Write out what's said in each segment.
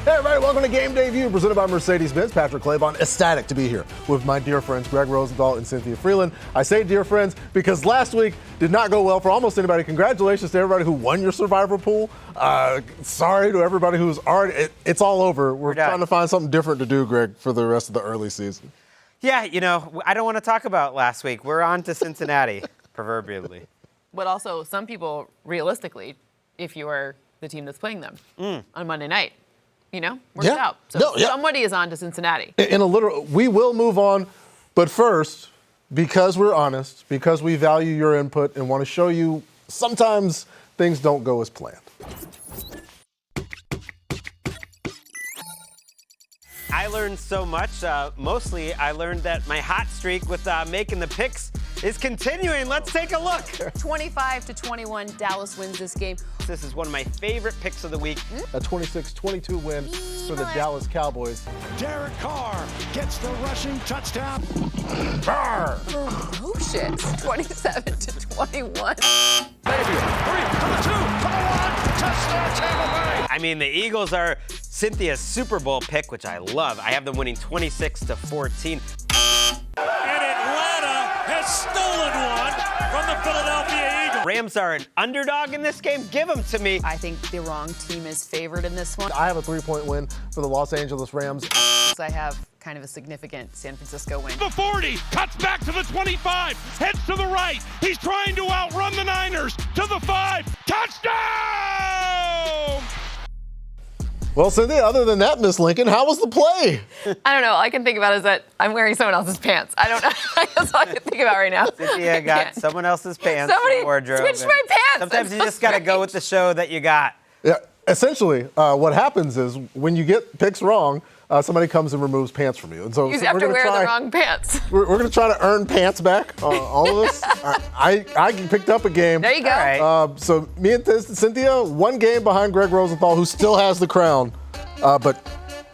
Hey everybody, welcome to Game Day View, presented by Mercedes-Benz. Patrick Claybon, ecstatic to be here with my dear friends Greg Rosenthal and Cynthia Freeland. I say dear friends because last week did not go well for almost anybody. Congratulations to everybody who won your Survivor pool. Sorry to everybody who's already, it's all over. We're trying to find something different to do, Greg, for the rest of the early season. Yeah, you know, I don't want to talk about last week. We're on to Cincinnati, proverbially. But also, some people, realistically, if you are the team that's playing them on Monday night, you know, works out. So somebody is on to Cincinnati. In a literal, we will move on, but first, because we're honest, because we value your input and want to show you sometimes things don't go as planned. I learned so much. Mostly, I learned that my hot streak with making the picks is continuing. Let's take a look. 25-21, Dallas wins this game. This is one of my favorite picks of the week. A 26-22 win for the Dallas Cowboys. Derek Carr gets the rushing touchdown. Oh, shit. 27-21. Maybe 3 to the 2 to the 1. Touchdown, Tampa Bay. I mean, the Eagles are Cynthia's Super Bowl pick, which I love. I have them winning 26-14. And Atlanta has stolen one from the Philadelphia Eagles. Rams are an underdog in this game. Give them to me. I think the wrong team is favored in this one. I have a 3-point win for the Los Angeles Rams. I have kind of a significant San Francisco win. The 40, cuts back to the 25, heads to the right. He's trying to outrun the Niners to the 5. Touchdown! Well, Cynthia, other than that, Miss Lincoln, how was the play? I don't know. All I can think about is that I'm wearing someone else's pants. I don't know. That's all I can think about right now. Cynthia got someone else's pants in Somebody the wardrobe. switched my pants. Sometimes That's you so just got to go strange. with the show that you got. Yeah, essentially, what happens is when you get picks wrong, somebody comes and removes pants from you. And so You have to wear the wrong pants. We're going to try to earn pants back, all of us. I picked up a game. There you go. All right. So me and Cynthia, one game behind Greg Rosenthal, who still has the crown. But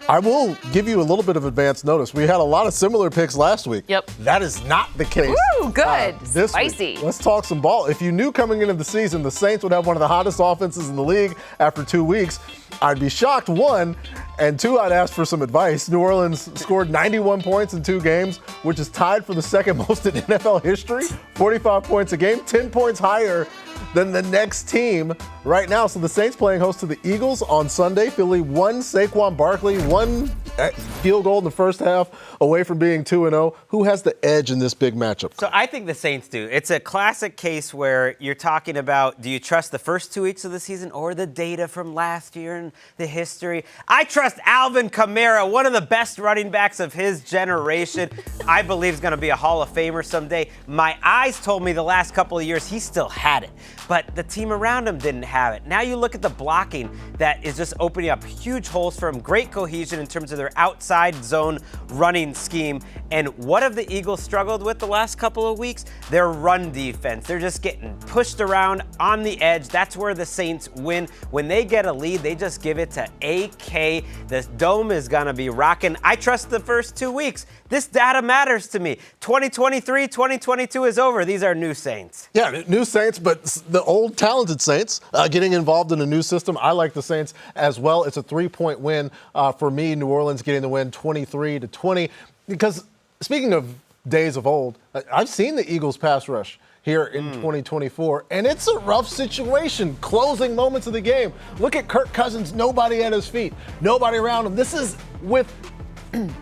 I will give you a little bit of advance notice. We had a lot of similar picks last week. Yep. That is not the case. Ooh, good. This Spicy. week. Let's talk some ball. If you knew coming into the season the Saints would have one of the hottest offenses in the league after 2 weeks, I'd be shocked, 1, and 2, I'd ask for some advice. New Orleans scored 91 points in 2 games, which is tied for the second most in NFL history. 45 points a game, 10 points higher than the next team right now. So the Saints playing host to the Eagles on Sunday. Philly won. Saquon Barkley, 1 field goal in the first half, away from being 2-0. Who has the edge in this big matchup? So I think the Saints do. It's a classic case where you're talking about, do you trust the first 2 weeks of the season or the data from last year and the history? I trust Alvin Kamara, one of the best running backs of his generation. I believe he's going to be a Hall of Famer someday. My eyes told me the last couple of years he still had it, but the team around him didn't have it. Now you look at the blocking that is just opening up huge holes for him. Great cohesion in terms of their outside zone running scheme. And what have the Eagles struggled with the last couple of weeks? Their run defense. They're just getting pushed around on the edge. That's where the Saints win. When they get a lead, they just give it to AK. The dome is going to be rocking. I trust the first 2 weeks. This data matters to me. 2023, 2022 is over. These are new Saints. Yeah, new Saints, but the old talented Saints getting involved in a new system. I like the Saints as well. It's a 3-point win for me. New Orleans getting the win 23-20. Because speaking of days of old, I've seen the Eagles pass rush here in 2024, and it's a rough situation. Closing moments of the game. Look at Kirk Cousins, nobody at his feet, nobody around him. This is with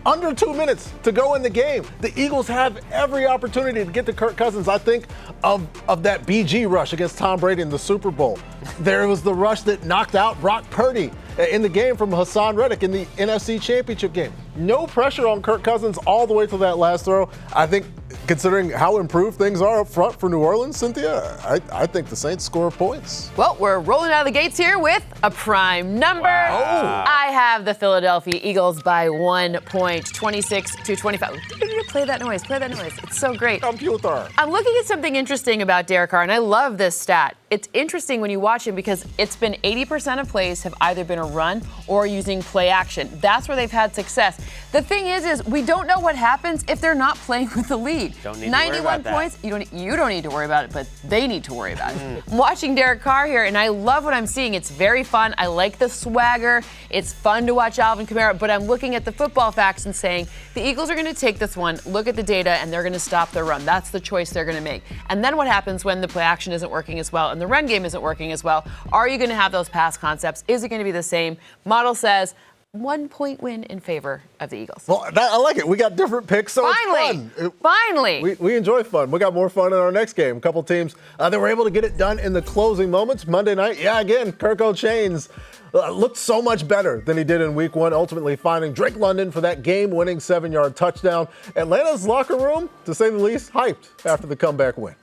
under 2 minutes to go in the game. The Eagles have every opportunity to get to Kirk Cousins. I think of that BG rush against Tom Brady in the Super Bowl. There was the rush that knocked out Brock Purdy in the game from Hassan Reddick in the NFC Championship game. No pressure on Kirk Cousins all the way to that last throw. I think, considering how improved things are up front for New Orleans, Cynthia, I think the Saints score points. Well, we're rolling out of the gates here with a prime number. Wow. I have the Philadelphia Eagles by 1 point, 26-25. Play that noise. Play that noise. It's so great. Computer. I'm looking at something interesting about Derek Carr, and I love this stat. It's interesting when you watch him because it's been 80% of plays have either been a run or using play action. That's where they've had success. The thing is we don't know what happens if they're not playing with the lead. Don't need to worry about 91 points. You don't need to worry about it, but they need to worry about it. I'm watching Derek Carr here, and I love what I'm seeing. It's very fun. I like the swagger. It's fun to watch Alvin Kamara, but I'm looking at the football facts and saying the Eagles are going to take this one, look at the data, and they're going to stop the run. That's the choice they're going to make. And then what happens when the play action isn't working as well and the run game isn't working as well? Are you going to have those pass concepts? Is it going to be the same? Model says 1 point win in favor of the Eagles. Well, I like it. We got different picks, so Finally, it's fun. Finally. We enjoy fun. We got more fun in our next game. A couple teams that were able to get it done in the closing moments. Monday night, again, Kirk O'Chains looked so much better than he did in week 1, ultimately finding Drake London for that game-winning 7-yard touchdown. Atlanta's locker room, to say the least, hyped after the comeback win.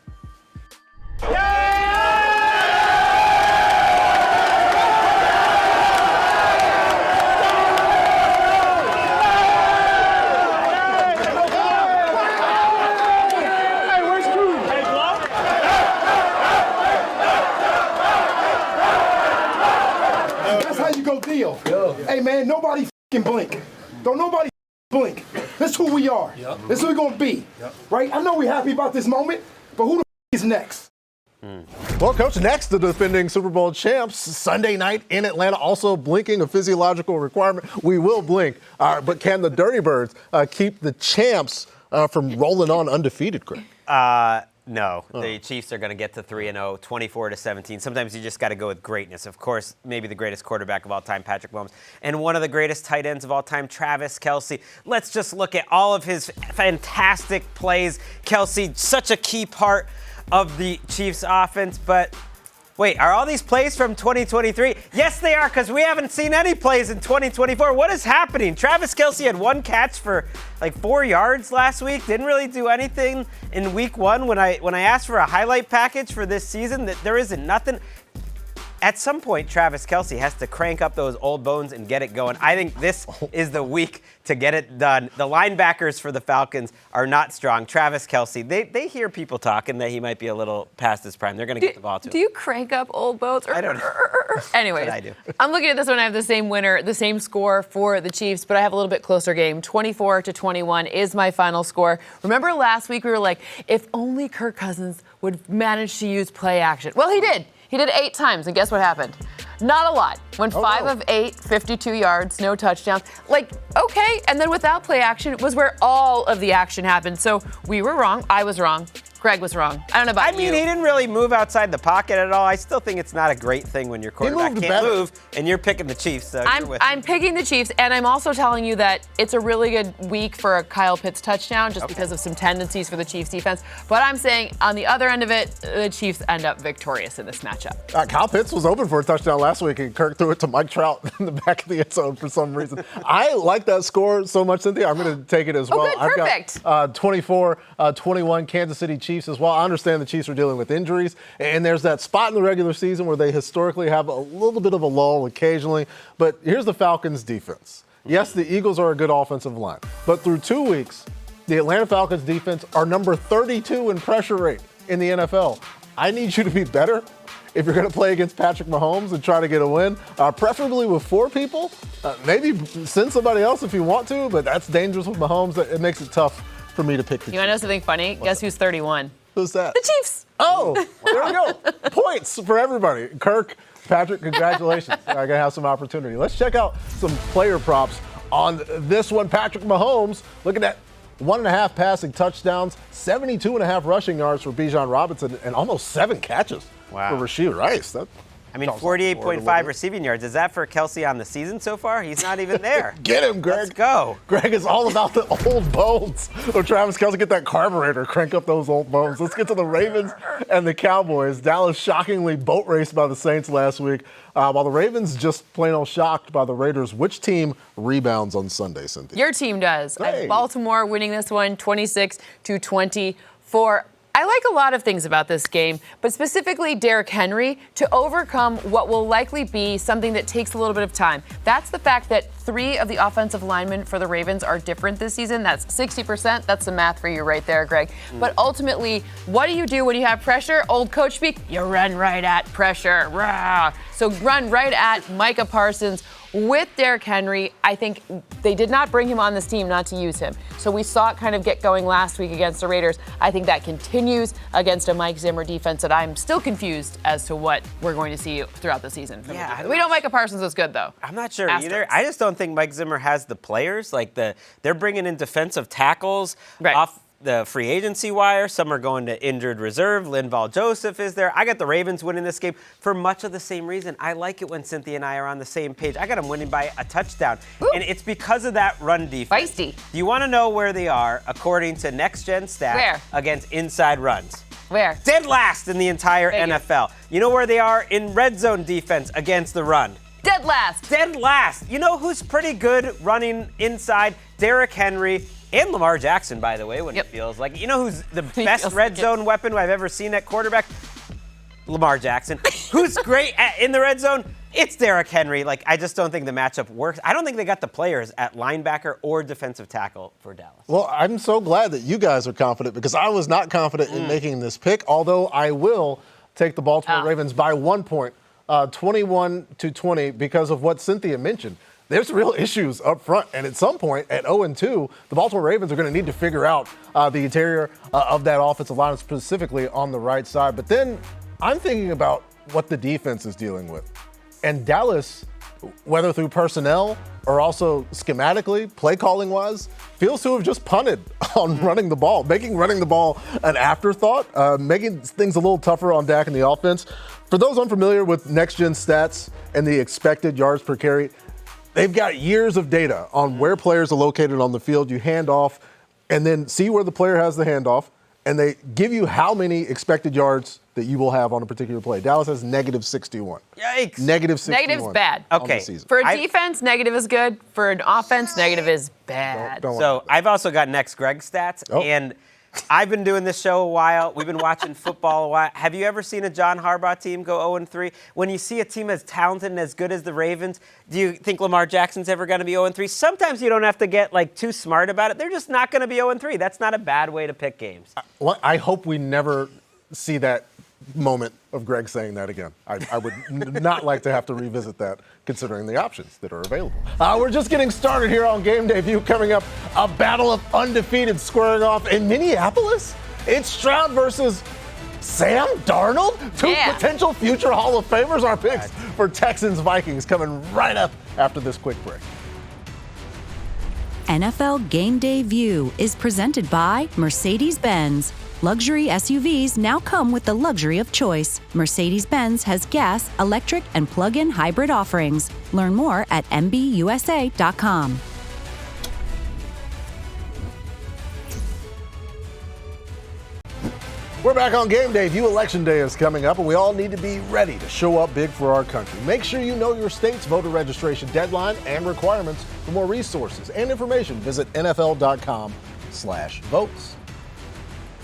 Deal. Hey man, nobody f***ing blink. Don't nobody blink. This is who we are. This is who we're gonna be. Right? I know we're happy about this moment, but who the is next? Well, Coach, next, the defending Super Bowl champs, Sunday night in Atlanta, also blinking, a physiological requirement. We will blink. But can the Dirty Birds keep the champs from rolling on undefeated, Craig? No, the Chiefs are going to get to 3-0, 24-17. Sometimes you just got to go with greatness. Of course, maybe the greatest quarterback of all time, Patrick Mahomes, and one of the greatest tight ends of all time, Travis Kelce. Let's just look at all of his fantastic plays. Kelce, such a key part of the Chiefs' offense, but wait, are all these plays from 2023? Yes, they are, because we haven't seen any plays in 2024. What is happening? Travis Kelce had 1 catch for like 4 yards last week. Didn't really do anything in week 1 when I asked for a highlight package for this season. That there isn't nothing. At some point, Travis Kelce has to crank up those old bones and get it going. I think this is the week to get it done. The linebackers for the Falcons are not strong. Travis Kelce, they hear people talking that he might be a little past his prime. They're going to get the ball to him. Do you crank up old bones? I don't know. Anyways, I do. I'm looking at this one. I have the same winner, the same score for the Chiefs, but I have a little bit closer game. 24-21 is my final score. Remember last week we were like, if only Kirk Cousins would manage to use play action. Well, he did. He did 8 times, and guess what happened? Not a lot. Went 5 of 8, 52 yards, no touchdowns. Like, okay, and then without play action was where all of the action happened. So we were wrong. I was wrong. Greg was wrong. I don't know about you. I mean, he didn't really move outside the pocket at all. I still think it's not a great thing when your quarterback can't move, and you're picking the Chiefs. So I'm picking the Chiefs, and I'm also telling you that it's a really good week for a Kyle Pitts touchdown just because of some tendencies for the Chiefs defense. But I'm saying on the other end of it, the Chiefs end up victorious in this matchup. Kyle Pitts was open for a touchdown last week, and Kirk threw it to Mike Trout in the back of the end zone for some reason. I like that score so much, Cynthia. I'm going to take it as well. Good, perfect. I've got 24-21 Kansas City Chiefs as well. I understand the Chiefs are dealing with injuries, and there's that spot in the regular season where they historically have a little bit of a lull occasionally. But here's the Falcons' defense. Yes, the Eagles are a good offensive line, but through 2 weeks, the Atlanta Falcons defense are number 32 in pressure rate in the NFL. I need you to be better if you're going to play against Patrick Mahomes and try to get a win, preferably with 4 people. Maybe send somebody else if you want to, but that's dangerous with Mahomes. It makes it tough for me to pick the Chiefs. You want to know something funny? Guess who's 31? Who's that? The Chiefs. Oh, there we go. Points for everybody. Kirk, Patrick, congratulations. I'm going to have some opportunity. Let's check out some player props on this one. Patrick Mahomes, look at that. 1.5 passing touchdowns, 72.5 rushing yards for Bijan Robinson, and almost 7 catches for Rashee Rice. I mean, 48.5 receiving yards. Is that for Kelce on the season so far? He's not even there. Get him, Greg. Let's go. Greg is all about the old bones. Or Travis Kelce, get that carburetor, crank up those old bones. Let's get to the Ravens and the Cowboys. Dallas shockingly boat raced by the Saints last week, while the Ravens just plain old shocked by the Raiders. Which team rebounds on Sunday, Cynthia? Your team does. Hey. Baltimore winning this one 26-24. I like a lot of things about this game, but specifically Derrick Henry to overcome what will likely be something that takes a little bit of time. That's the fact that 3 of the offensive linemen for the Ravens are different this season. That's 60%. That's the math for you right there, Greg. But ultimately, what do you do when you have pressure? Old coach speak, you run right at pressure. Rah. So run right at Micah Parsons. with Derrick Henry, I think they did not bring him on this team not to use him. So we saw it kind of get going last week against the Raiders. I think that continues against a Mike Zimmer defense that I'm still confused as to what we're going to see throughout the season. Yeah, we don't Micah Parsons is good, though. I'm not sure either. I just don't think Mike Zimmer has the players. Like they're bringing in defensive tackles off the free agency wire. Some are going to injured reserve. Linval Joseph is there. I got the Ravens winning this game for much of the same reason. I like it when Cynthia and I are on the same page. I got them winning by a touchdown. Ooh. And it's because of that run defense. Feisty. Do you want to know where they are according to Next Gen Stats Where? against inside runs? Where? Dead last in the entire Thank NFL. You know where they are in red zone defense against the run? Dead last. Dead last. You know who's pretty good running inside? Derrick Henry and Lamar Jackson, by the way, when it feels like. You know who's the best red zone weapon I've ever seen at quarterback? Lamar Jackson. Who's great in the red zone? It's Derrick Henry. Like, I just don't think the matchup works. I don't think they got the players at linebacker or defensive tackle for Dallas. Well, I'm so glad that you guys are confident because I was not confident in making this pick, although I will take the Baltimore Ravens by 1 point, 21-20, because of what Cynthia mentioned. There's real issues up front, and at some point, at 0-2, the Baltimore Ravens are going to need to figure out the interior of that offensive line, specifically on the right side. But then I'm thinking about what the defense is dealing with. And Dallas, whether through personnel or also schematically, play-calling-wise, feels to have just punted on running the ball, making running the ball an afterthought, making things a little tougher on Dak and the offense. For those unfamiliar with next-gen stats and the expected yards per carry, they've got years of data on where players are located on the field. You hand off and then see where the player has the handoff, and they give you how many expected yards that you will have on a particular play. Dallas has -61. Yikes. -61. Negative's bad. Okay. For a defense, negative is good. For an offense, negative is bad. Don't So I've also got Next Greg stats, and I've been doing this show a while. We've been watching football a while. Have you ever seen a John Harbaugh team go 0-3? When you see a team as talented and as good as the Ravens, do you think Lamar Jackson's ever going to be 0-3? Sometimes you don't have to get too smart about it. They're just not going to be 0-3. That's not a bad way to pick games. Well, I hope we never see that moment of Greg saying that again. I would not like to have to revisit that, considering the options that are available. We're just getting started here on Game Day View. Coming up, a battle of undefeated squaring off in Minneapolis. It's Stroud versus Sam Darnold, two potential future Hall of Famers. Our picks for Texans Vikings coming right up after this quick break. NFL Game Day View is presented by Mercedes-Benz. Luxury SUVs now come with the luxury of choice. Mercedes-Benz has gas, electric, and plug-in hybrid offerings. Learn more at MBUSA.com. We're back on Game Day View. Election Day is coming up, and we all need to be ready to show up big for our country. Make sure you know your state's voter registration deadline and requirements. For more resources and information, visit NFL.com/votes.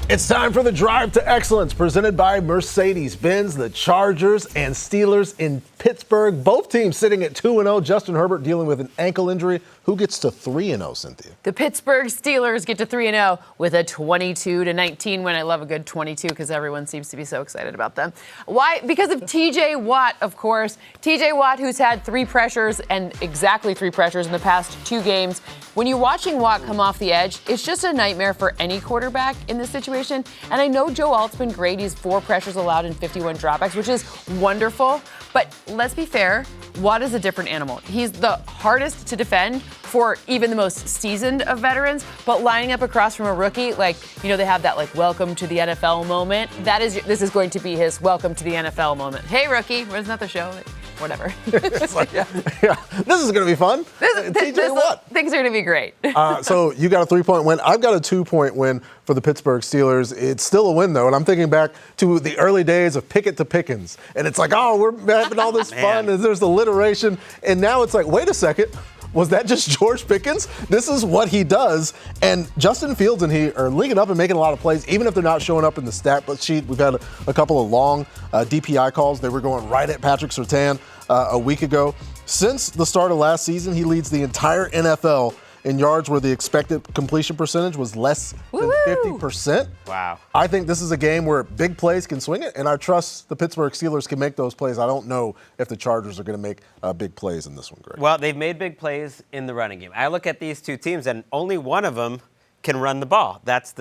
It's time for the Drive to Excellence, presented by Mercedes-Benz. The Chargers and Steelers in Pittsburgh, both teams sitting at 2-0. Justin Herbert dealing with an ankle injury. Who gets to 3-0, Cynthia? The Pittsburgh Steelers get to 3-0 with a 22-19 win. I love a good 22 because everyone seems to be so excited about them. Why? Because of TJ Watt, of course. TJ Watt, who's had 3 pressures and exactly 3 pressures in the past 2 games. When you're watching Watt come off the edge, it's just a nightmare for any quarterback in this situation. And I know Joe Alt's been great. He's 4 pressures allowed and 51 dropbacks, which is wonderful. But let's be fair, Watt is a different animal. He's the hardest to defend for even the most seasoned of veterans, but lining up across from a rookie, they have that welcome to the NFL moment. This is going to be his welcome to the NFL moment. Hey, rookie, wasn't that the show? Whatever. It's this is going to be fun. TJ Watt. Things are going to be great. So you got a 3-point win. I've got a 2-point win for the Pittsburgh Steelers. It's still a win, though, and I'm thinking back to the early days of Pickett to Pickens. And it's we're having all this fun, and there's alliteration. And now it's wait a second. Was that just George Pickens? This is what he does. And Justin Fields and he are linking up and making a lot of plays, even if they're not showing up in the stat sheet. We've had a couple of long DPI calls. They were going right at Patrick Surtain a week ago. Since the start of last season, he leads the entire NFL in yards where the expected completion percentage was less than 50%. Wow. I think this is a game where big plays can swing it, and I trust the Pittsburgh Steelers can make those plays. I don't know if the Chargers are going to make big plays in this one, Greg. Well, they've made big plays in the running game. I look at these two teams, and only one of them can run the ball. That's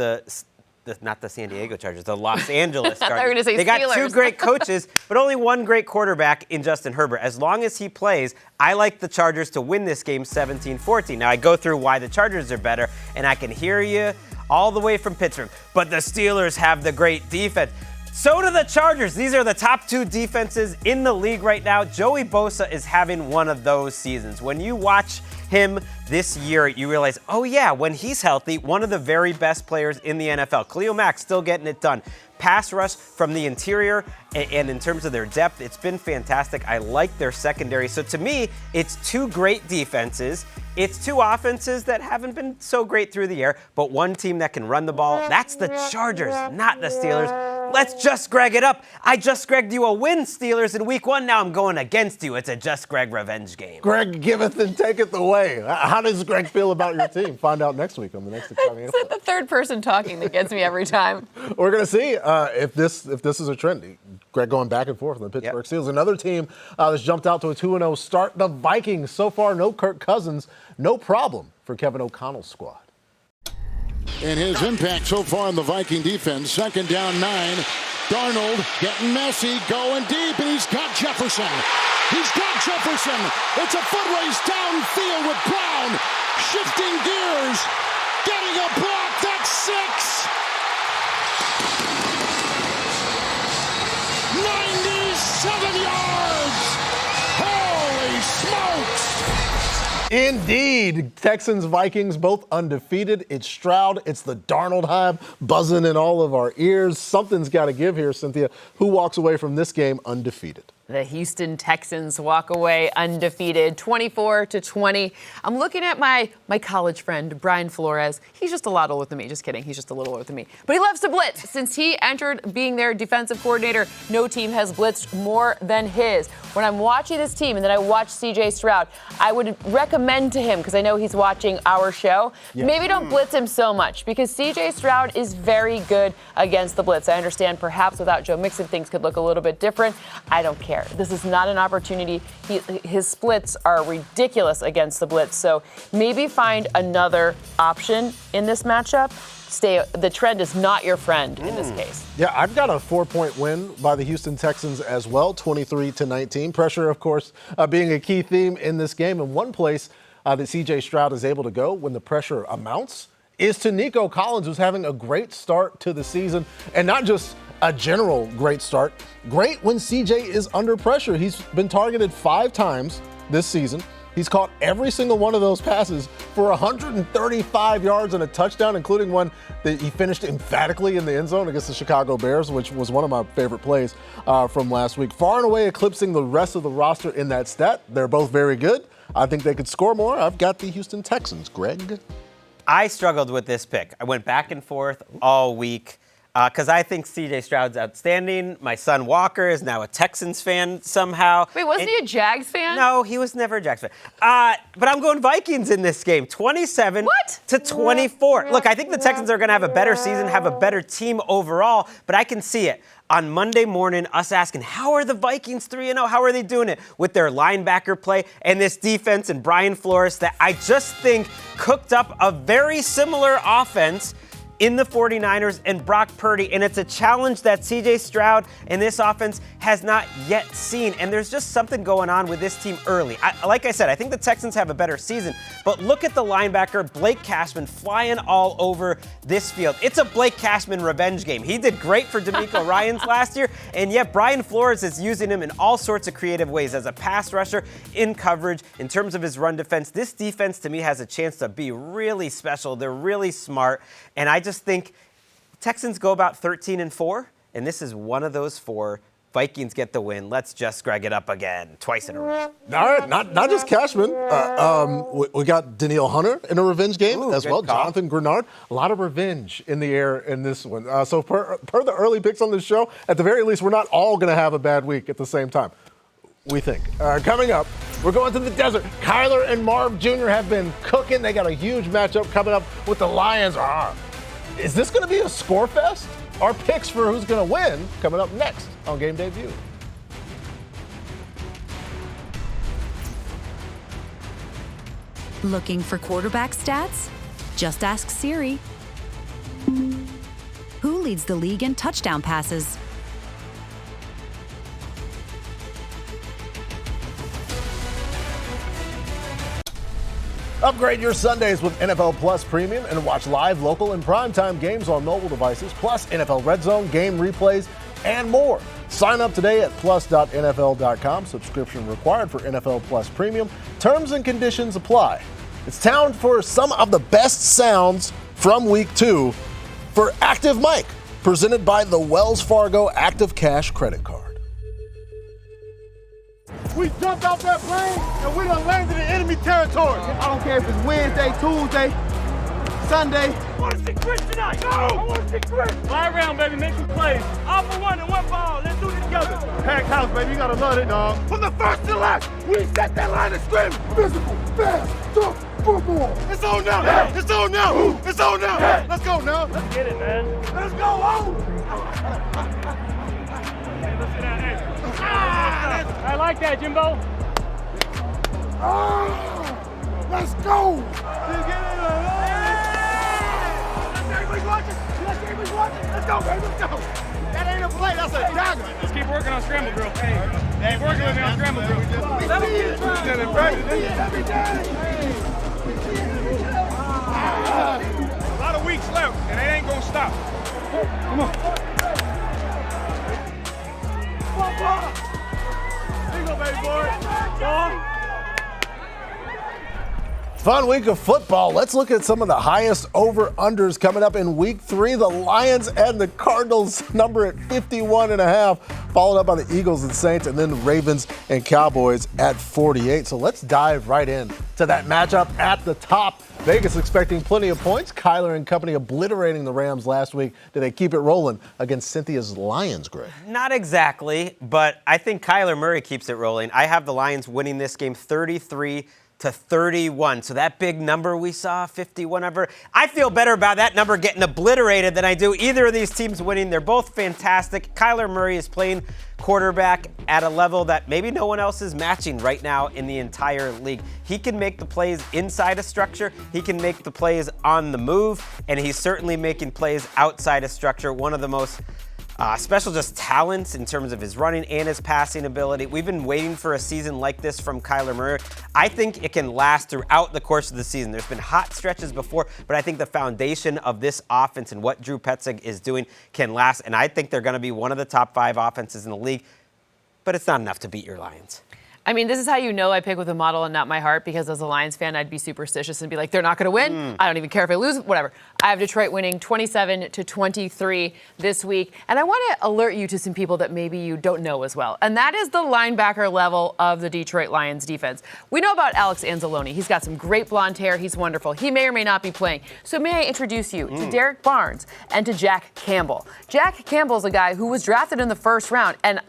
not the San Diego Chargers, the Los Angeles Chargers. I thought you were gonna say they got Steelers. two great coaches, but only one great quarterback in Justin Herbert. As long as he plays, I like the Chargers to win this game 17-14. Now, I go through why the Chargers are better, and I can hear you all the way from Pittsburgh. But the Steelers have the great defense. So do the Chargers. These are the top two defenses in the league right now. Joey Bosa is having one of those seasons. When you watch him this year, you realize, oh yeah, when he's healthy, one of the very best players in the NFL. Khalil Mack still getting it done. Pass rush from the interior, and in terms of their depth, it's been fantastic. I like their secondary. So to me, it's two great defenses. It's two offenses that haven't been so great through the air, but one team that can run the ball. That's the Chargers, not the Steelers. Let's just Greg it up. I just Gregged you a win, Steelers, in week 1. Now I'm going against you. It's a just Greg revenge game. Greg giveth and taketh away. How does Greg feel about your team? Find out next week on the next exciting It's the third person talking that gets me every time. We're going to see if this is a trend. Greg going back and forth on the Pittsburgh Steelers. Another team that's jumped out to a 2-0 start, the Vikings. So far, no Kirk Cousins. No problem for Kevin O'Connell's squad. And his impact so far on the Viking defense. 2nd down 9. Darnold getting messy, going deep, and he's got Jefferson. He's got Jefferson. It's a foot race downfield with Brown. Shifting gears. Getting a block. That's 6. 97 yards. Holy smokes. Indeed. Texans, Vikings, both undefeated. It's Stroud. It's the Darnold hype buzzing in all of our ears. Something's got to give here, Cynthia. Who walks away from this game undefeated? The Houston Texans walk away undefeated, 24-20. I'm looking at my college friend, Brian Flores. He's just a lot older than me. Just kidding. He's just a little older than me. But he loves to blitz. Since he entered being their defensive coordinator, no team has blitzed more than his. When I'm watching this team and then I watch C.J. Stroud, I would recommend to him, because I know he's watching our show, maybe don't blitz him so much, because C.J. Stroud is very good against the blitz. I understand perhaps without Joe Mixon things could look a little bit different. I don't care. This is not an opportunity. His splits are ridiculous against the blitz. So maybe find another option in this matchup. The trend is not your friend in this case. Yeah, I've got a 4-point win by the Houston Texans as well, 23-19. Pressure, of course, being a key theme in this game. And one place that C.J. Stroud is able to go when the pressure amounts is to Nico Collins, who's having a great start to the season. And not just a general great start. Great when CJ is under pressure. He's been targeted 5 times this season. He's caught every single one of those passes for 135 yards and a touchdown, including one that he finished emphatically in the end zone against the Chicago Bears, which was one of my favorite plays from last week. Far and away eclipsing the rest of the roster in that stat. They're both very good. I think they could score more. I've got the Houston Texans. Greg? I struggled with this pick. I went back and forth all week. Because I think C.J. Stroud's outstanding. My son Walker is now a Texans fan somehow. Wait, wasn't he a Jags fan? No, he was never a Jags fan. But I'm going Vikings in this game, 27-24. Look, I think the Texans are going to have a better season, have a better team overall, but I can see it. On Monday morning, us asking, how are the Vikings 3-0? How are they doing it? With their linebacker play and this defense and Brian Flores that I just think cooked up a very similar offense in the 49ers and Brock Purdy, and it's a challenge that C.J. Stroud and this offense has not yet seen, and there's just something going on with this team early. Like I said, I think the Texans have a better season, but look at the linebacker, Blake Cashman, flying all over this field. It's a Blake Cashman revenge game. He did great for DeMeco Ryans last year, and yet Brian Flores is using him in all sorts of creative ways as a pass rusher, in coverage, in terms of his run defense. This defense, to me, has a chance to be really special. They're really smart, and I just think Texans go about 13-4, and this is one of those 4. Vikings get the win. Let's just Greg it up again, twice in a row. All right, not just Cashman. We got Danielle Hunter in a revenge game as well. Call. Jonathan Grenard. A lot of revenge in the air in this one. So per the early picks on this show, at the very least, we're not all going to have a bad week at the same time. we think. Coming up, we're going to the desert. Kyler and Marv Jr. have been cooking. They got a huge matchup coming up with the Lions. Is this going to be a score fest? Our picks for who's going to win coming up next on Game Day View. Looking for quarterback stats? Just ask Siri. Who leads the league in touchdown passes? Upgrade your Sundays with NFL Plus Premium and watch live, local, and primetime games on mobile devices, plus NFL RedZone, game replays, and more. Sign up today at plus.nfl.com. Subscription required for NFL Plus Premium. Terms and conditions apply. It's time for some of the best sounds from Week 2 for Active Mike, presented by the Wells Fargo Active Cash Credit Card. We jumped off that plane and we done landed in enemy territory. I don't care if it's Wednesday, Tuesday, Sunday. I want to see Chris tonight. Go! I want to see Chris. Fly around, baby. Make some plays. All for one and one ball. Let's do this together. Packed house, baby. You gotta love it, dog. From the first to last, we set that line of scrimmage. Physical, fast, tough football. It's on now. Yeah. It's on now. It's on now. Yeah. Let's go now. Let's get it, man. Let's go home. Hey, let's sit down. Hey. I like that, Jimbo. Let's go. Everybody's watching. Everybody's watching. Let's go, baby. Let's go. That ain't a play. That's a jogger. Let's keep working on scramble drill. Hey, keep working with me on scramble drill. Every day. A lot of weeks left, and it ain't gonna stop. Come on. Bingo, baby boy. Fun week of football. Let's look at some of the highest over-unders coming up in Week 3. The Lions and the Cardinals number at 51.5, followed up by the Eagles and Saints, and then the Ravens and Cowboys at 48. So let's dive right in to that matchup at the top. Vegas expecting plenty of points. Kyler and company obliterating the Rams last week. Do they keep it rolling against Cynthia's Lions, Greg? Not exactly, but I think Kyler Murray keeps it rolling. I have the Lions winning this game 33-31. So that big number we saw, 51 number, I feel better about that number getting obliterated than I do either of these teams winning. They're both fantastic. Kyler Murray is playing quarterback at a level that maybe no one else is matching right now in the entire league. He can make the plays inside a structure. He can make the plays on the move, and he's certainly making plays outside a structure. One of the most special just talents in terms of his running and his passing ability. We've been waiting for a season like this from Kyler Murray. I think it can last throughout the course of the season. There's been hot stretches before, but I think the foundation of this offense and what Drew Petzing is doing can last, and I think they're going to be one of the top 5 offenses in the league, but it's not enough to beat your Lions. I mean, this is how you know I pick with a model and not my heart, because as a Lions fan, I'd be superstitious and be like, they're not going to win. I don't even care if I lose, whatever. I have Detroit winning 27-23 this week. And I want to alert you to some people that maybe you don't know as well. And that is the linebacker level of the Detroit Lions defense. We know about Alex Anzalone. He's got some great blonde hair. He's wonderful. He may or may not be playing. So may I introduce you to Derek Barnes and to Jack Campbell. Jack Campbell's a guy who was drafted in the first round. And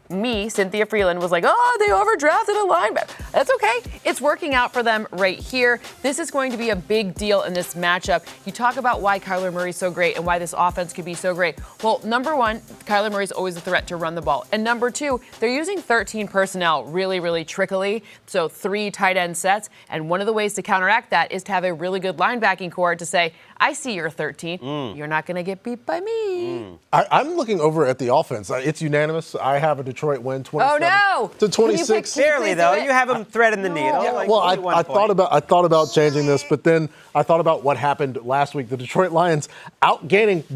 Cynthia Freeland, was like, oh, they overdrafted a linebacker. That's okay. It's working out for them right here. This is going to be a big deal in this matchup. You talk about why Kyler Murray's so great and why this offense could be so great. Well, number one, Kyler Murray's always a threat to run the ball. And number two, they're using 13 personnel really, really trickily. So 3 tight end sets. And one of the ways to counteract that is to have a really good linebacking core to say, I see you're 13. You're not going to get beat by me. I'm looking over at the offense. It's unanimous. I have a Detroit win 27-26. Barely, though. You have them threading the needle. Yeah, like well, I thought about changing this, but then I thought about what happened last week. The Detroit Lions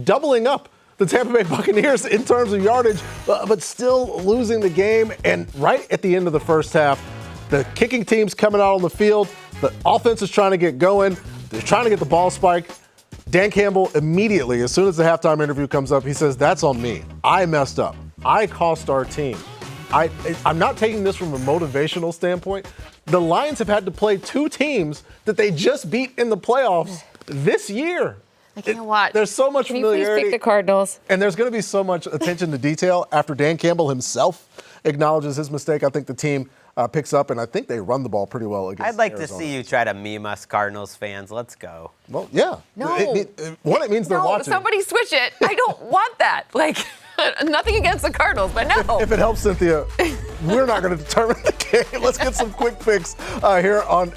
doubling up the Tampa Bay Buccaneers in terms of yardage, but still losing the game. And right at the end of the first half, the kicking team's coming out on the field. The offense is trying to get going. They're trying to get the ball spiked. Dan Campbell immediately, as soon as the halftime interview comes up, he says, that's on me. I messed up. I cost our team. I'm not taking this from a motivational standpoint. The Lions have had to play 2 teams that they just beat in the playoffs this year. I can't watch. There's so much familiarity. Can you please pick the Cardinals? And there's going to be so much attention to detail after Dan Campbell himself acknowledges his mistake. I think the team picks up, and I think they run the ball pretty well against I'd like Arizona. to see you try to meme us Cardinals fans. Let's go. Well, yeah. No. It means they're watching. Somebody switch it. I don't want that. Like, nothing against the Cardinals, but no. If it helps, Cynthia, we're not going to determine the game. Let's get some quick picks here on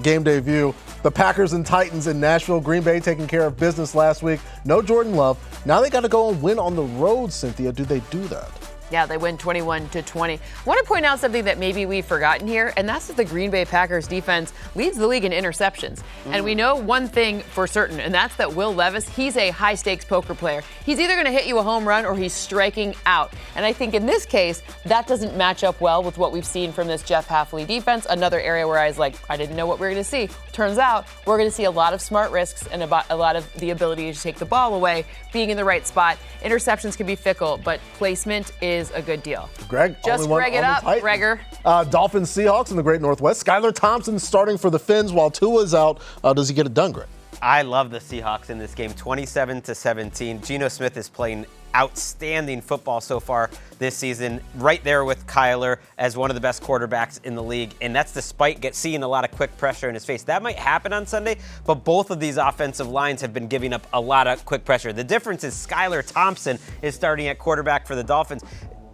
Game Day View. The Packers and Titans in Nashville. Green Bay taking care of business last week. No Jordan Love. Now they got to go and win on the road, Cynthia. Do they do that? Yeah, they win 21-20. I want to point out something that maybe we've forgotten here, and that's that the Green Bay Packers defense leads the league in interceptions. And we know one thing for certain, and that's that Will Levis, he's a high-stakes poker player. He's either going to hit you a home run or he's striking out. And I think in this case, that doesn't match up well with what we've seen from this Jeff Hafley defense. Another area where I was like, I didn't know what we were going to see. Turns out we're going to see a lot of smart risks and a lot of the ability to take the ball away, being in the right spot. Interceptions can be fickle, but placement is a good deal. Greg, just Greg it up, Gregor. Dolphins, Seahawks in the Great Northwest. Skylar Thompson starting for the Finns while Tua's out. Does he get it done, Greg? I love the Seahawks in this game, 27-17. Geno Smith is playing outstanding football so far this season, right there with Kyler as one of the best quarterbacks in the league, and that's despite seeing a lot of quick pressure in his face. That might happen on Sunday, but both of these offensive lines have been giving up a lot of quick pressure. The difference is Skylar Thompson is starting at quarterback for the Dolphins.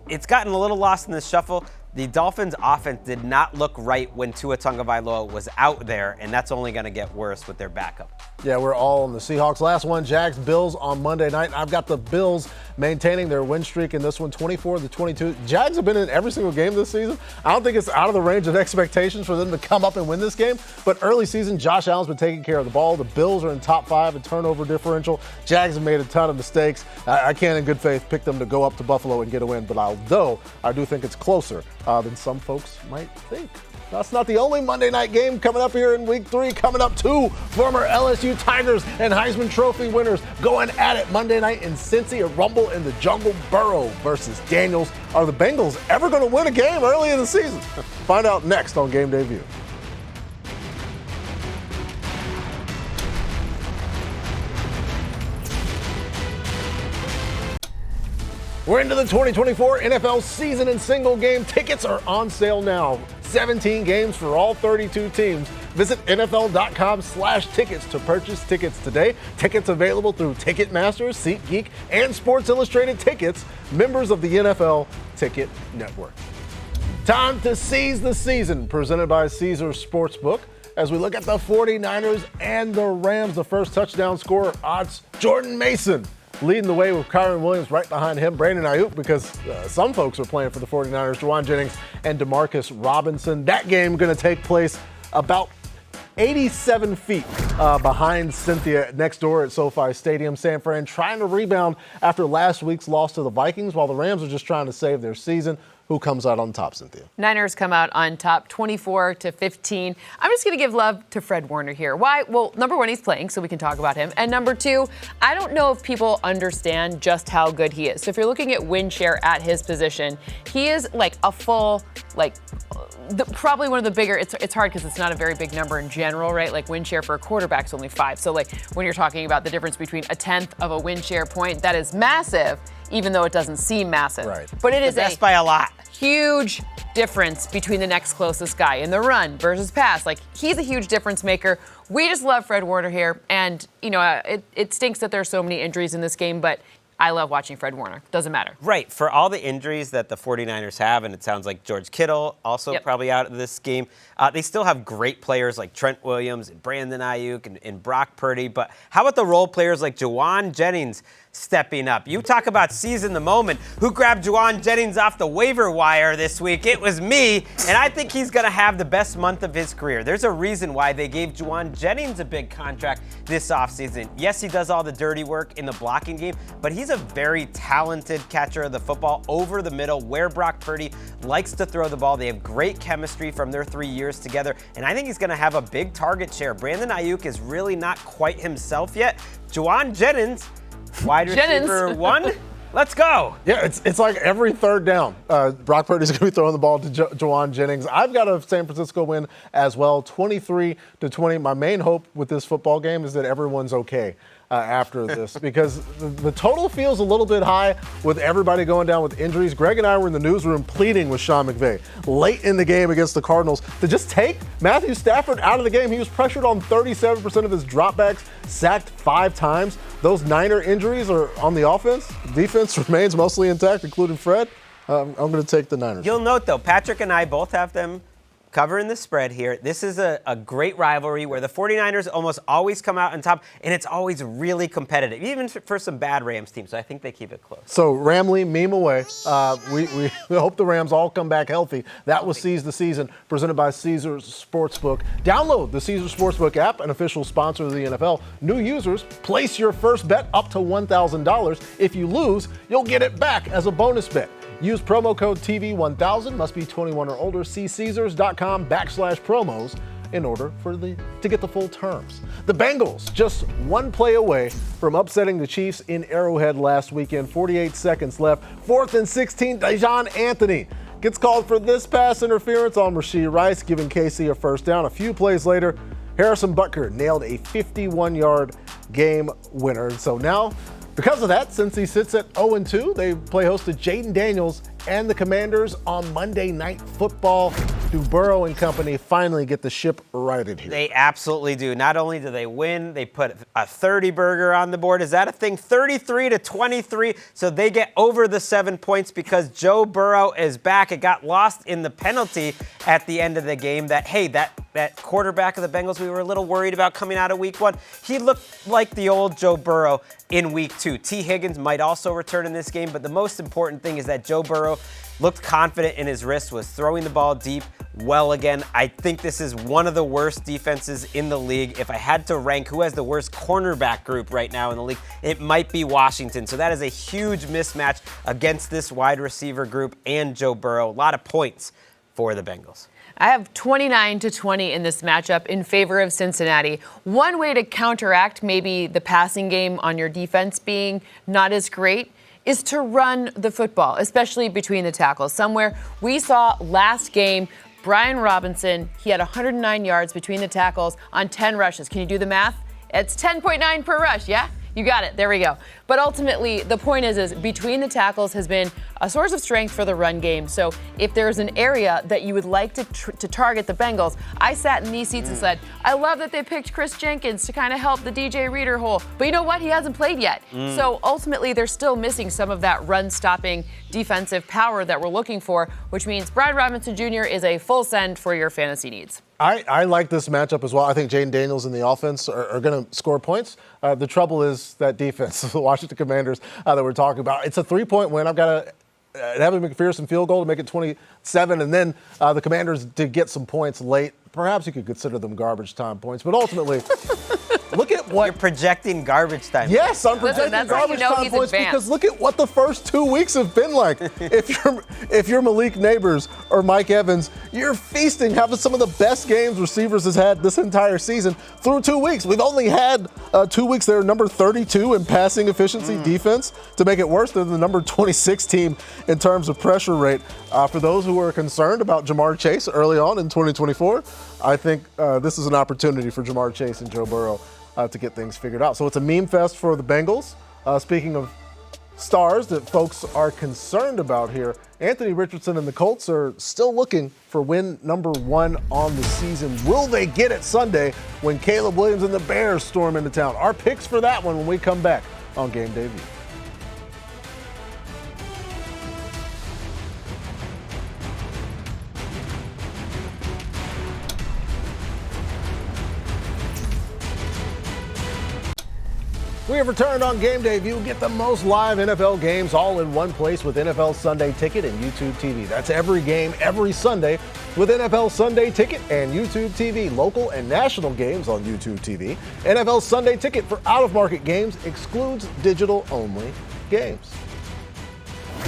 It's gotten a little lost in the shuffle. The Dolphins' offense did not look right when Tua Tagovailoa was out there, and that's only going to get worse with their backup. Yeah, we're all on the Seahawks. Last one, Jags, Bills on Monday night. I've got the Bills maintaining their win streak in this one, 24-22. Jags have been in every single game this season. I don't think it's out of the range of expectations for them to come up and win this game, but early season, Josh Allen's been taking care of the ball. The Bills are in top 5 in turnover differential. Jags have made a ton of mistakes. I can't in good faith pick them to go up to Buffalo and get a win, but I do think it's closer than some folks might think. That's not the only Monday night game coming up here in Week 3. Coming up, 2 former LSU Tigers and Heisman Trophy winners going at it Monday night in Cincy, a rumble in the Jungle. Burrow versus Daniels. Are the Bengals ever going to win a game early in the season? Find out next on Game Day View. We're into the 2024 NFL season, and single game tickets are on sale now. 17 games for all 32 teams. Visit NFL.com/tickets to purchase tickets today. Tickets available through Ticketmaster, SeatGeek, and Sports Illustrated Tickets, members of the NFL Ticket Network. Time to seize the season, presented by Caesars Sportsbook. As we look at the 49ers and the Rams, the first touchdown scorer odds, Jordan Mason leading the way with Kyron Williams right behind him. Brandon Ayuk, because some folks are playing for the 49ers, Juwan Jennings and DeMarcus Robinson. That game going to take place about 87 feet behind Cynthia next door at SoFi Stadium. San Fran trying to rebound after last week's loss to the Vikings, while the Rams are just trying to save their season. Who comes out on top, Cynthia? Niners come out on top, 24-15. I'm just going to give love to Fred Warner here. Why? Well, number one, he's playing, so we can talk about him. And number two, I don't know if people understand just how good he is. So if you're looking at win share at his position, he is like a full, probably one of the bigger, it's hard because it's not a very big number in general, right? Like win share for a quarterback's only 5. So like when you're talking about the difference between a 1/10 of a win share point, that is massive, even though it doesn't seem massive. Right. But it is Best by a lot. Huge difference between the next closest guy in the run versus pass. Like, he's a huge difference maker. We just love Fred Warner here. And, it stinks that there's so many injuries in this game, but I love watching Fred Warner. Doesn't matter. Right. For all the injuries that the 49ers have, and it sounds like George Kittle also probably out of this game, they still have great players like Trent Williams and Brandon Ayuk and Brock Purdy. But how about the role players like Juwan Jennings stepping up? You talk about seizing the moment. Who grabbed Juwan Jennings off the waiver wire this week? It was me, and I think he's going to have the best month of his career. There's a reason why they gave Juwan Jennings a big contract this offseason. Yes, he does all the dirty work in the blocking game, but he's a very talented catcher of the football over the middle where Brock Purdy likes to throw the ball. They have great chemistry from their 3 years together, and I think he's going to have a big target share. Brandon Ayuk is really not quite himself yet. Juwan Jennings, wide receiver 1. Let's go. Yeah, it's like every third down, Brock Purdy's going to be throwing the ball to Juwan Jennings. I've got a San Francisco win as well, 23-20. My main hope with this football game is that everyone's okay. after this because the total feels a little bit high with everybody going down with injuries. Greg and I were in the newsroom pleading with Sean McVay late in the game against the Cardinals to just take Matthew Stafford out of the game. He was pressured on 37% of his dropbacks, sacked 5 times. Those Niner injuries are on the offense. Defense remains mostly intact, including Fred. I'm going to take the Niners. You'll note, though, Patrick and I both have them covering the spread here. This is a great rivalry where the 49ers almost always come out on top, and it's always really competitive, even for some bad Rams teams. So I think they keep it close. So Ramley, meme away. We hope the Rams all come back healthy. That was Seize the Season, presented by Caesars Sportsbook. Download the Caesars Sportsbook app, an official sponsor of the NFL. New users, place your first bet up to $1,000. If you lose, you'll get it back as a bonus bet. Use promo code TV1000, must be 21 or older. See Caesars.com/promos in order to get the full terms. The Bengals just one play away from upsetting the Chiefs in Arrowhead last weekend. 48 seconds left. 4th and 16, Dejon Anthony gets called for this pass interference on Rashee Rice, giving KC a first down. A few plays later, Harrison Butker nailed a 51-yard game winner. And so now, because of that, since he sits at 0-2, they play host to Jaden Daniels and the Commanders on Monday Night Football. Do Burrow and company finally get the ship righted here? They absolutely do. Not only do they win, they put a 30 burger on the board. Is that a thing? 33-23. So they get over the 7 points because Joe Burrow is back. It got lost in the penalty at the end of the game. That quarterback of the Bengals we were a little worried about coming out of week 1. He looked like the old Joe Burrow in week 2. T. Higgins might also return in this game, but the most important thing is that Joe Burrow looked confident in his wrist, was throwing the ball deep well again. I think this is one of the worst defenses in the league. If I had to rank who has the worst cornerback group right now in the league, it might be Washington. So that is a huge mismatch against this wide receiver group and Joe Burrow. A lot of points for the Bengals. I have 29-20 in this matchup in favor of Cincinnati. One way to counteract maybe the passing game on your defense being not as great is to run the football, especially between the tackles. Somewhere we saw last game, Brian Robinson, he had 109 yards between the tackles on 10 rushes. Can you do the math? It's 10.9 per rush, yeah? You got it. There we go. But ultimately, the point is between the tackles has been a source of strength for the run game. So if there's an area that you would like to target the Bengals, I sat in these seats and said, I love that they picked Chris Jenkins to kind of help the DJ Reader hole. But you know what? He hasn't played yet. So ultimately, they're still missing some of that run-stopping defensive power that we're looking for, which means Brian Robinson Jr. is a full send for your fantasy needs. I like this matchup as well. I think Jaden Daniels and the offense are going to score points. The trouble is that defense, the Washington Commanders that we're talking about. It's a 3-point win. I've got to have a McPherson field goal to make it 27, and then the Commanders did get some points late. Perhaps you could consider them garbage time points, but ultimately, look at what you're projecting garbage time. Yes, I'm projecting garbage time points because look at what the first 2 weeks have been like. If you're Malik Neighbors or Mike Evans, you're feasting, having some of the best games receivers has had this entire season through 2 weeks. We've only had 2 weeks there, number 32 in passing efficiency defense to make it worse than the number 26 team in terms of pressure rate. For those who are concerned about Jamar Chase early on in 2024, I think this is an opportunity for Jamar Chase and Joe Burrow to get things figured out. So it's a meme fest for the Bengals. Speaking of stars that folks are concerned about here, Anthony Richardson and the Colts are still looking for win number 1 on the season. Will they get it Sunday when Caleb Williams and the Bears storm into town? Our picks for that one when we come back on Game Day View. We have returned on Game Day View. Get the most live NFL games all in one place with NFL Sunday Ticket and YouTube TV. That's every game, every Sunday with NFL Sunday Ticket and YouTube TV. Local and national games on YouTube TV. NFL Sunday Ticket for out-of-market games excludes digital-only games.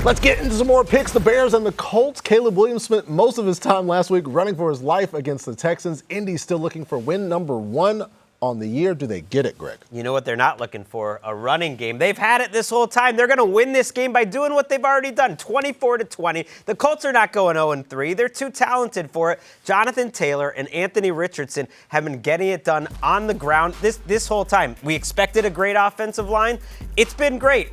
Let's get into some more picks. The Bears and the Colts. Caleb Williams spent most of his time last week running for his life against the Texans. Indy's still looking for win number 1 on the year. Do they get it, Greg? You know what they're not looking for? A running game. They've had it this whole time. They're going to win this game by doing what they've already done, 24-20. The Colts are not going 0-3. They're too talented for it. Jonathan Taylor and Anthony Richardson have been getting it done on the ground this whole time. We expected a great offensive line. It's been great.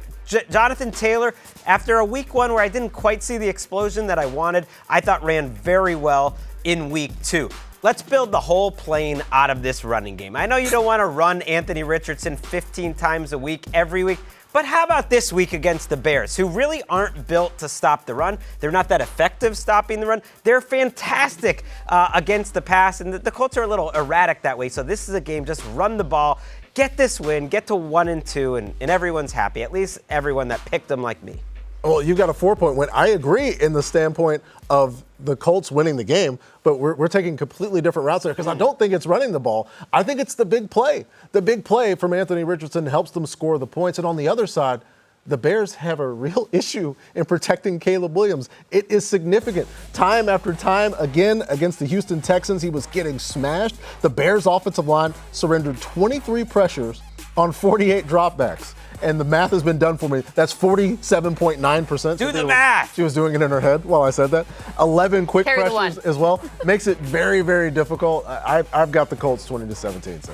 Jonathan Taylor, after a week one where I didn't quite see the explosion that I wanted, I thought ran very well in week 2. Let's build the whole plane out of this running game. I know you don't want to run Anthony Richardson 15 times a week, every week, but how about this week against the Bears, who really aren't built to stop the run? They're not that effective stopping the run. They're fantastic against the pass, and the Colts are a little erratic that way, so this is a game, just run the ball, get this win, get to 1-2, and everyone's happy, at least everyone that picked them like me. Well, you got a 4-point win. I agree in the standpoint of the Colts winning the game, but we're taking completely different routes there because I don't think it's running the ball. I think it's the big play. The big play from Anthony Richardson helps them score the points. And on the other side, the Bears have a real issue in protecting Caleb Williams. It is significant. Time after time, again, against the Houston Texans, he was getting smashed. The Bears' offensive line surrendered 23 pressures on 48 dropbacks. And the math has been done for me. That's 47.9%. Do the math. She was doing it in her head while I said that. 11 quick pressures as well. Makes it very, very difficult. I've got the Colts 20-17. So.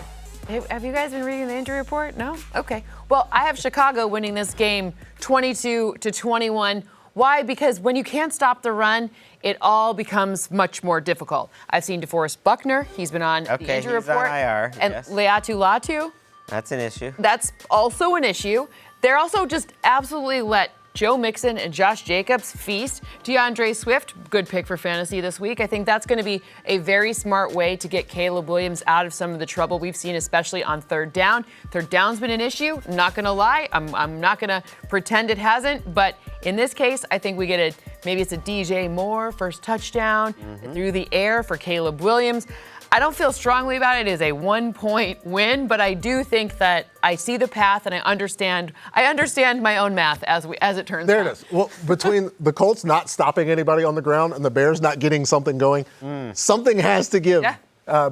Have you guys been reading the injury report? No? Okay. Well, I have Chicago winning this game 22-21. Why? Because when you can't stop the run, it all becomes much more difficult. I've seen DeForest Buckner. He's been on the injury report. On IR, and yes. Leatu Latu. That's an issue. That's also an issue. They're also just absolutely let Joe Mixon and Josh Jacobs feast. DeAndre Swift, good pick for fantasy this week. I think that's going to be a very smart way to get Caleb Williams out of some of the trouble we've seen, especially on third down. Third down's been an issue. Not going to lie. I'm not going to pretend it hasn't. But in this case, I think we get maybe it's a DJ Moore first touchdown through the air for Caleb Williams. I don't feel strongly about it. It is a 1-point win, but I do think that I see the path and I understand my own math as it turns out. There it is. Well, between the Colts not stopping anybody on the ground and the Bears not getting something going, something has to give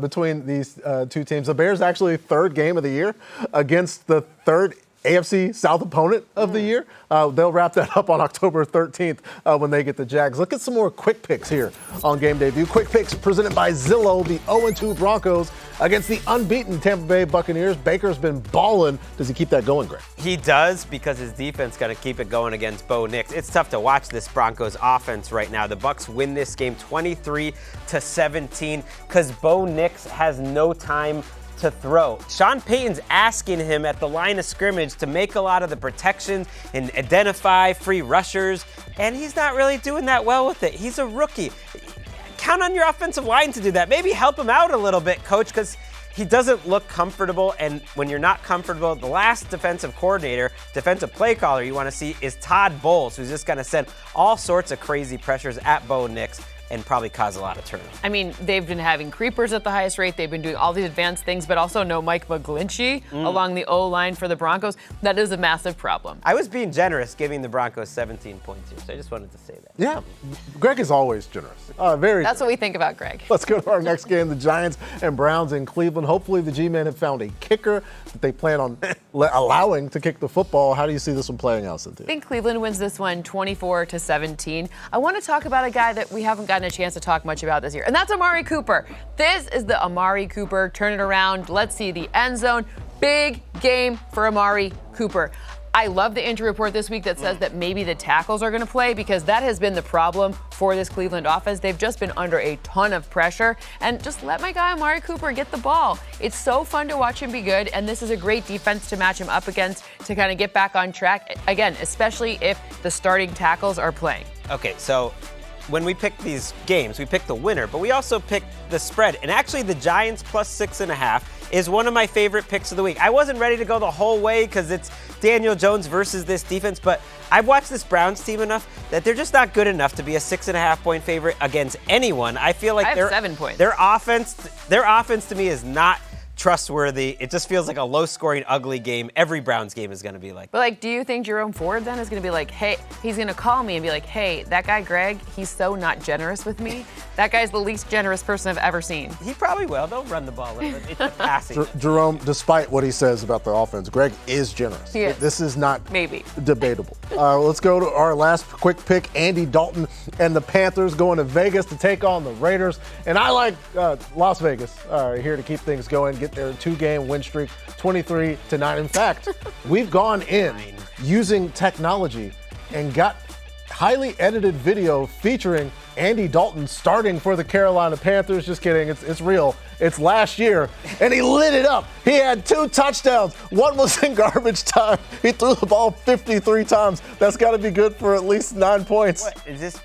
between these two teams. The Bears actually third game of the year against the third AFC South opponent of the year. They'll wrap that up on October 13th when they get the Jags. Look at some more quick picks here on Game Day View. Quick picks presented by Zillow. The 0-2 Broncos against the unbeaten Tampa Bay Buccaneers. Baker's been balling. Does he keep that going, Greg? He does, because his defense got to keep it going against Bo Nix. It's tough to watch this Broncos offense right now. The Bucs win this game 23-17 because Bo Nix has no time to throw. Sean Payton's asking him at the line of scrimmage to make a lot of the protections and identify free rushers, and he's not really doing that well with it. He's a rookie. Count on your offensive line to do that. Maybe help him out a little bit, coach, because he doesn't look comfortable, and when you're not comfortable, the last defensive play caller you want to see is Todd Bowles, who's just going to send all sorts of crazy pressures at Bo Nix and probably cause a lot of turnover. I mean, they've been having creepers at the highest rate. They've been doing all these advanced things, but also no Mike McGlinchey along the O-line for the Broncos. That is a massive problem. I was being generous giving the Broncos 17 points here, so I just wanted to say that. Yeah, Greg is always generous. That's what we think about Greg. Let's go to our next game, the Giants and Browns in Cleveland. Hopefully the G-Men have found a kicker that they plan on allowing to kick the football. How do you see this one playing out, Cynthia? I think Cleveland wins this one 24-17. I want to talk about a guy that we haven't gotten a chance to talk much about this year, and that's Amari Cooper. This is the Amari Cooper turn it around. Let's see the end zone. Big game for Amari Cooper. I love the injury report this week that says that maybe the tackles are going to play, because that has been the problem for this Cleveland offense. They've just been under a ton of pressure, and just let my guy Amari Cooper get the ball. It's so fun to watch him be good, and this is a great defense to match him up against to kind of get back on track, again, especially if the starting tackles are playing. Okay, so when we pick these games, we pick the winner, but we also pick the spread. And actually, the Giants plus 6.5 is one of my favorite picks of the week. I wasn't ready to go the whole way because it's Daniel Jones versus this defense, but I've watched this Browns team enough that they're just not good enough to be a 6.5-point favorite against anyone. I feel like I have 7 points. Their offense to me is not trustworthy. It just feels like a low-scoring, ugly game. Every Browns game is going to be like that. But, do you think Jerome Ford then is going to be like, hey, he's going to call me and be like, hey, that guy Greg, he's so not generous with me That guy's the least generous person I've ever seen. He probably will. They'll run the ball. It's the passing. Jerome, despite what he says about the offense, Greg is generous. He is. This is not Maybe debatable. Let's go to our last quick pick. Andy Dalton and the Panthers going to Vegas to take on the Raiders. And I like Las Vegas here to keep things going, get their 2-game win streak, 23-9. In fact, we've gone in using technology and got highly edited video featuring Andy Dalton starting for the Carolina Panthers. Just kidding, it's real. It's last year, and he lit it up. He had 2 touchdowns. One was in garbage time. He threw the ball 53 times. That's got to be good for at least 9 points. What, is this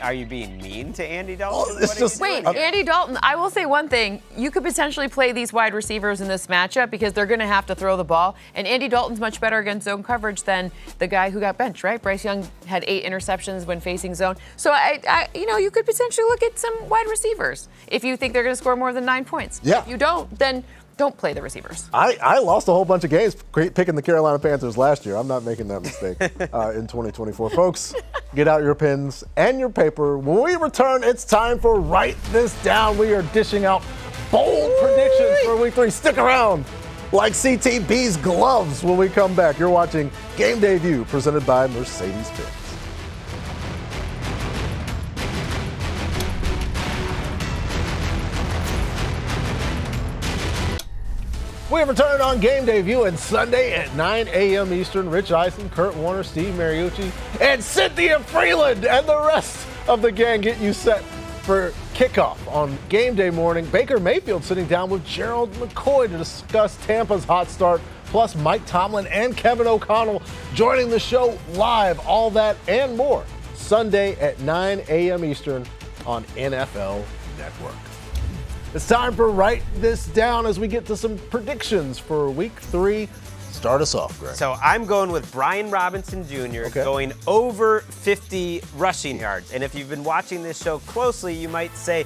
are you being mean to Andy Dalton? Oh, it's just, Wait, Andy Dalton, I will say one thing. You could potentially play these wide receivers in this matchup because they're going to have to throw the ball. And Andy Dalton's much better against zone coverage than the guy who got benched, right? Bryce Young had 8 interceptions when facing zone. So, you could potentially look at some wide receivers if you think they're going to score more than 9 points. Yeah. If you don't, then don't play the receivers. I lost a whole bunch of games picking the Carolina Panthers last year. I'm not making that mistake in 2024. Folks, get out your pens and your paper. When we return, it's time for Write This Down. We are dishing out bold predictions for Week 3. Stick around like CTB's gloves when we come back. You're watching Game Day View presented by Mercedes-Benz. We have returned on Game Day View and Sunday at 9 a.m. Eastern. Rich Eisen, Kurt Warner, Steve Mariucci, and Cynthia Freeland and the rest of the gang get you set for kickoff on game day morning. Baker Mayfield sitting down with Gerald McCoy to discuss Tampa's hot start, plus Mike Tomlin and Kevin O'Connell joining the show live. All that and more Sunday at 9 a.m. Eastern on NFL Network. It's time for Write This Down as we get to some predictions for Week 3. Start us off, Greg. So I'm going with Brian Robinson Jr. going over 50 rushing yards. And if you've been watching this show closely, you might say,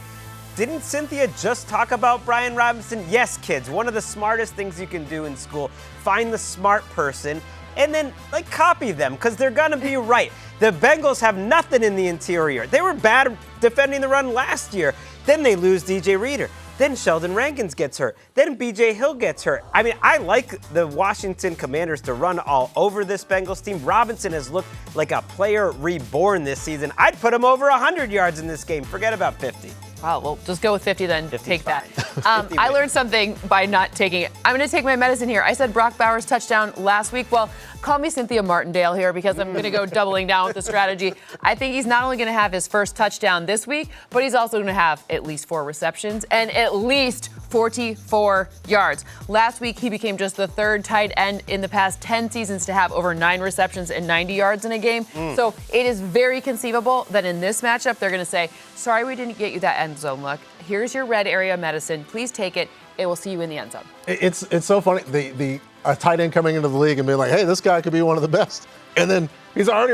didn't Cynthia just talk about Brian Robinson? Yes, kids. One of the smartest things you can do in school, find the smart person and then copy them because they're going to be right. The Bengals have nothing in the interior. They were bad defending the run last year. Then they lose DJ Reader. Then Sheldon Rankins gets hurt. Then BJ Hill gets hurt. I mean, I like the Washington Commanders to run all over this Bengals team. Robinson has looked like a player reborn this season. I'd put him over 100 yards in this game. Forget about 50. Wow, well, just go with 50 then. Take that. 50 I learned something by not taking it. I'm going to take my medicine here. I said Brock Bowers touchdown last week. Well, call me Cynthia Martindale here because I'm going to go doubling down with the strategy. I think he's not only going to have his first touchdown this week, but he's also going to have at least 4 receptions and at least 44 yards. Last week, he became just the 3rd tight end in the past 10 seasons to have over 9 receptions and 90 yards in a game. So it is very conceivable that in this matchup, they're going to say, sorry, we didn't get you that end zone look. Here's your red area medicine. Please take it. It will see you in the end zone. It's so funny. A tight end coming into the league and being like, hey, this guy could be one of the best. And then he's already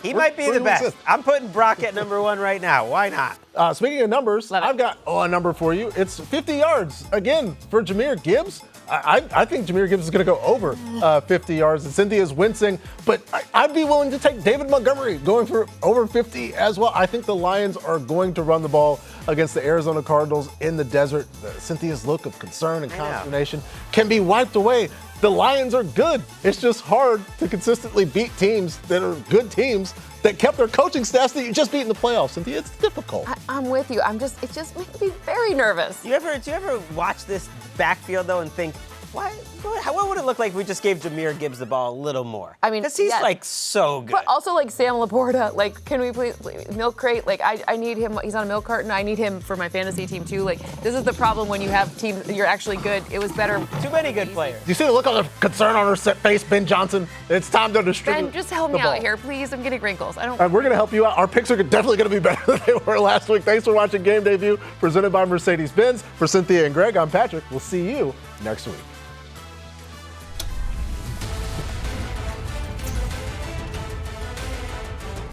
He might be the best. I'm putting Brock at number 1 right now. Why not? Speaking of numbers, I've got a number for you. It's 50 yards again for Jahmyr Gibbs. I think Jahmyr Gibbs is going to go over 50 yards. And Cynthia's wincing, but I'd be willing to take David Montgomery going for over 50 as well. I think the Lions are going to run the ball against the Arizona Cardinals in the desert. Cynthia's look of concern and consternation can be wiped away. The Lions are good. It's just hard to consistently beat teams that are good teams that kept their coaching staffs that you just beat in the playoffs. Cynthia, it's difficult. I'm with you. It just makes me very nervous. Do you ever watch this backfield though and think, what would it look like if we just gave Jahmyr Gibbs the ball a little more? I mean, because he's so good. But also Sam Laporta, can we please milk crate? I need him. He's on a milk carton. I need him for my fantasy team too. This is the problem when you have teams you're actually good. It was better. Too many good players. Do you see the look of the concern on her face, Ben Johnson? It's time to distribute. Ben, just help me out here, please. I'm getting wrinkles. I don't. We're going to help you out. Our picks are definitely going to be better than they were last week. Thanks for watching Game Day View, presented by Mercedes-Benz. For Cynthia and Greg, I'm Patrick. We'll see you next week.